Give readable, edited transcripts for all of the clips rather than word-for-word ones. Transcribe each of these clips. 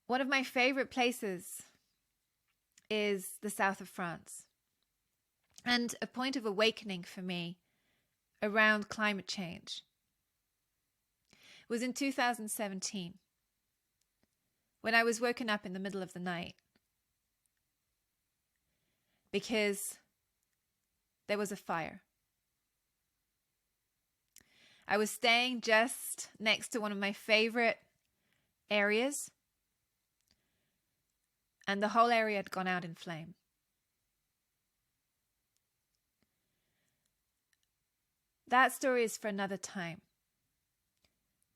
One of my favorite places is the south of France. And a point of awakening for me around climate change was in 2017 when I was woken up in the middle of the night because there was a fire. I was staying just next to one of my favorite areas, and the whole area had gone out in flame. That story is for another time.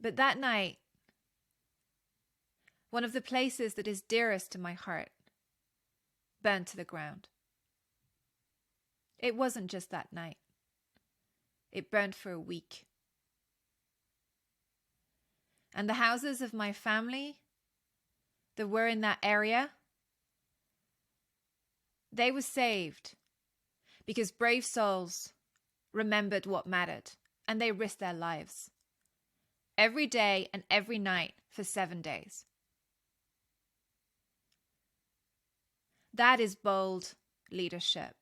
But that night, one of the places that is dearest to my heart burned to the ground. It wasn't just that night. It burned for a week. And the houses of my family that were in that area, they were saved because brave souls remembered what mattered and they risked their lives every day and every night for 7 days. That is bold leadership.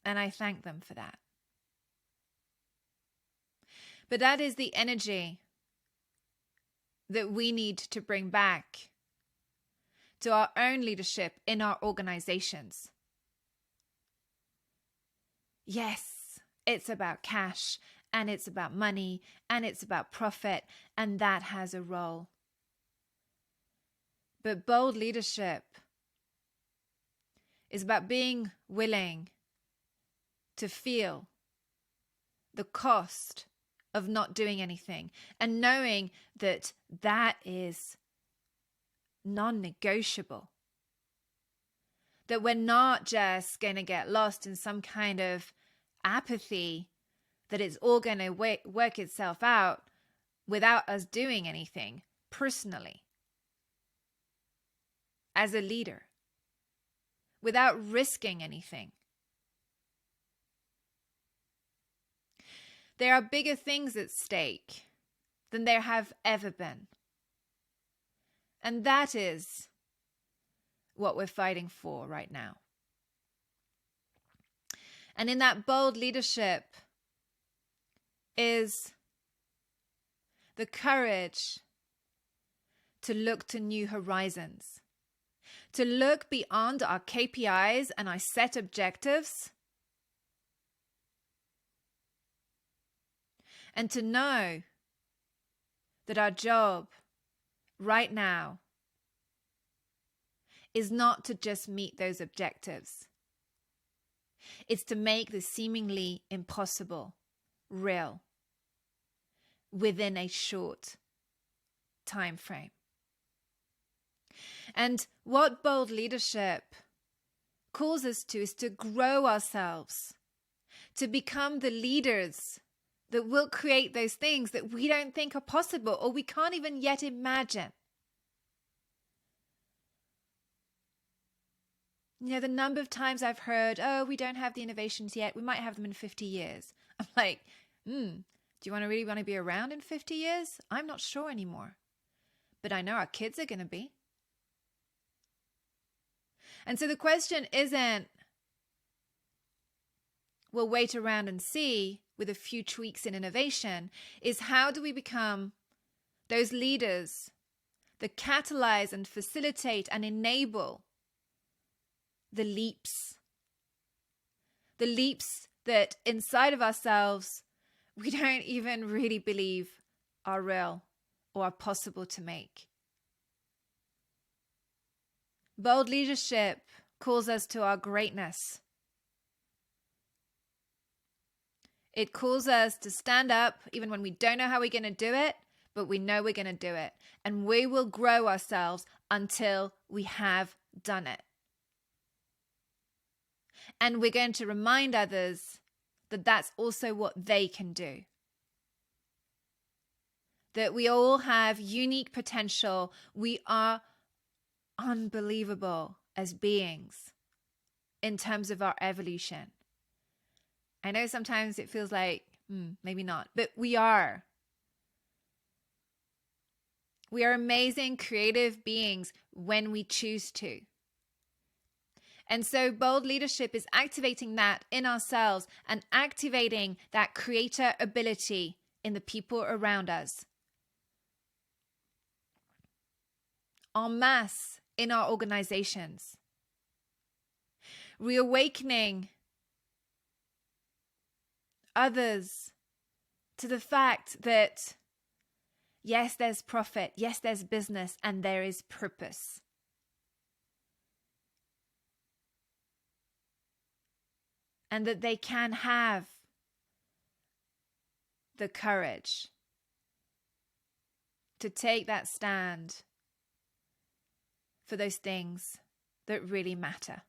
And I thank them for that. But that is the energy that we need to bring back to our own leadership in our organizations. Yes, it's about cash, and it's about money, and it's about profit, and that has a role. But bold leadership is about being willing to feel the cost of not doing anything and knowing that that is non-negotiable. That we're not just going to get lost in some kind of apathy, that it's all going to work itself out without us doing anything personally as a leader, without risking anything. There are bigger things at stake than there have ever been. And that is what we're fighting for right now. And in that bold leadership is the courage to look to new horizons, to look beyond our KPIs and our set objectives, and to know that our job right now is not to just meet those objectives. It's to make the seemingly impossible real within a short time frame. And what bold leadership calls us to is to grow ourselves, to become the leaders that will create those things that we don't think are possible or we can't even yet imagine. You know, the number of times I've heard, oh, we don't have the innovations yet. We might have them in 50 years. I'm like, do you really want to be around in 50 years? I'm not sure anymore. But I know our kids are going to be. And so the question isn't, we'll wait around and see with a few tweaks in innovation, is how do we become those leaders that catalyze and facilitate and enable the leaps that inside of ourselves we don't even really believe are real or are possible to make. Bold leadership calls us to our greatness. It calls us to stand up even when we don't know how we're going to do it, but we know we're going to do it. And we will grow ourselves until we have done it. And we're going to remind others that that's also what they can do. That we all have unique potential. We are unbelievable as beings in terms of our evolution. I know sometimes it feels like, maybe not, but we are. We are amazing, creative beings when we choose to. And so bold leadership is activating that in ourselves and activating that creator ability in the people around us. En masse in our organizations. Reawakening others to the fact that yes, there's profit, yes, there's business, and there is purpose. And that they can have the courage to take that stand for those things that really matter.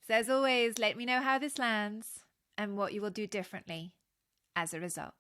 So as always, let me know how this lands and what you will do differently as a result.